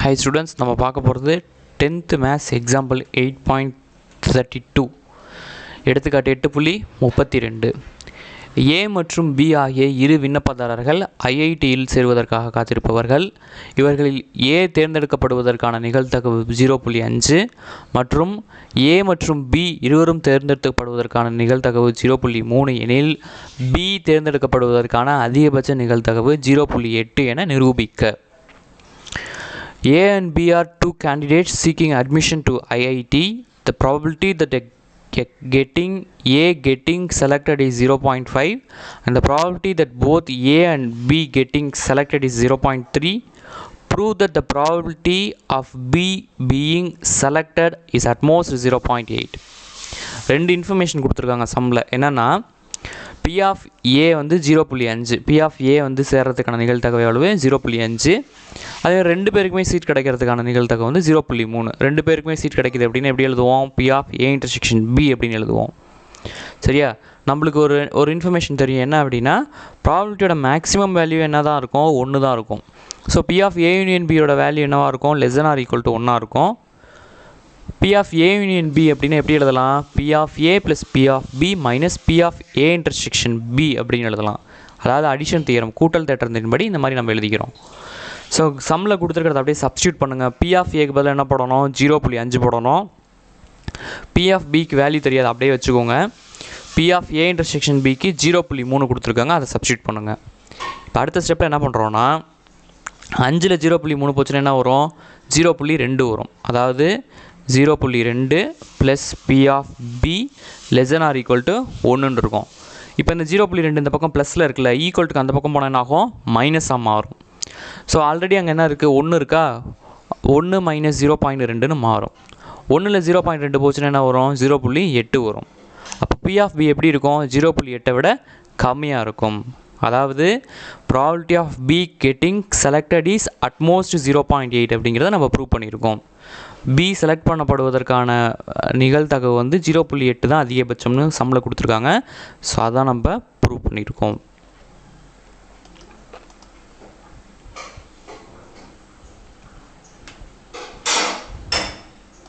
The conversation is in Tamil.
Hi students, நம்ம பார்க்க போகிறது 10th மேத்ஸ் எக்ஸாம்பிள் 8.32 எடுத்துக்காட்டு 8.32 A மற்றும் B ஆகிய இரு விண்ணப்பதாரர்கள் IITயில் சேருவதற்காக காத்திருப்பவர்கள். இவர்களில் A தேர்ந்தெடுக்கப்படுவதற்கான நிகழ்தகவு 0.5 மற்றும் A மற்றும் B இருவரும் தேர்ந்தெடுக்கப்படுவதற்கான நிகழ்தகவு 0.3 எனில் B தேர்ந்தெடுக்கப்படுவதற்கான அதிகபட்ச நிகழ்தகவு 0.8 என நிரூபிக்க. A and B are two candidates seeking admission to IIT. The probability that A getting selected is 0.5 and the probability that both A and B getting selected is 0.3. Prove that the probability of B being selected is at most 0.8. ரெண்டு இன்ஃபர்மேஷன் கொடுத்துருக்காங்க சம்மில். என்னென்னா P of A வந்து 0.5, P of A வந்து சேர்கிறதுக்கான நிகழ்தகவு எவ்வளவு 0.5. அதே ரெண்டு பேருக்குமே சீட் கிடைக்கிறதுக்கான நிகழ்தகவு வந்து 0.3. ரெண்டு பேருக்குமே சீட் கிடைக்கிது அப்படின்னு எப்படி எழுதுவோம்? P of A intersection B அப்படின்னு எழுதுவோம். சரியா? நம்மளுக்கு ஒரு இன்ஃபர்மேஷன் தெரியும். என்ன அப்படின்னா ப்ராபபிலிட்டியோட மேக்ஸிமம் வேல்யூ என்ன தான் இருக்கும்? 1 தான் இருக்கும். So P of A union B யோட வேல்யூ என்னவாக இருக்கும்? less than or equal to 1 இருக்கும். P of A union B அப்படின்னு எப்படி எழுதலாம்? P of A plus P of B minus P of A intersection B அப்படின்னு எழுதலாம். அதாவது அடிஷன் தியரம், கூட்டல் தேற்றத்தின்படி இந்த மாதிரி நம்ம எழுதிக்கிறோம். ஸோ சம்மில் கொடுத்துருக்கிறத அப்படியே சப்ஸ்டியூட் பண்ணுங்கள். P of Aக்கு பதில் என்ன போடணும்? 0.5 போடணும். P of Bக்கு வேல்யூ தெரியாது, அப்படியே வச்சுக்கோங்க. P of A intersection Bக்கு 0.3 கொடுத்துருக்காங்க, அதை சப்ஸ்டியூட் பண்ணுங்கள். இப்போ அடுத்த ஸ்டெப்பில் என்ன பண்ணுறோன்னா 5ல் 0.3 போச்சுன்னா என்ன வரும்? 0.2 வரும். அதாவது 0.2 plus P of B less than or equal to 1 இருக்கும். இப்போ இந்த 0.2 இந்த பக்கம் ப்ளஸில் இருக்குல்ல, ஈக்குவல்ட்டுக்கு அந்த பக்கம் போனால் என்ன ஆகும்? மைனஸாக மாறும். ஸோ ஆல்ரெடி அங்கே என்ன இருக்குது? 1 இருக்கா? 1 மைனஸ் 0.2ன்னு மாறும். 1ல் 0.2 போச்சுன்னா என்ன வரும்? 0.8 வரும். அப்போ P of B எப்படி இருக்கும்? 0.8 விட கம்மியாக இருக்கும். அதாவது probability of B getting selected is at most 0.8 அப்படிங்கிறத நம்ம ப்ரூவ் பண்ணியிருக்கோம். B செலக்ட் பண்ணப்படுவதற்கான நிகழ்தகவு வந்து 0.8 தான் அதிகபட்சம்னு சம்மில் கொடுத்துருக்காங்க. ஸோ அதான் நம்ம ப்ரூவ் பண்ணியிருக்கோம்.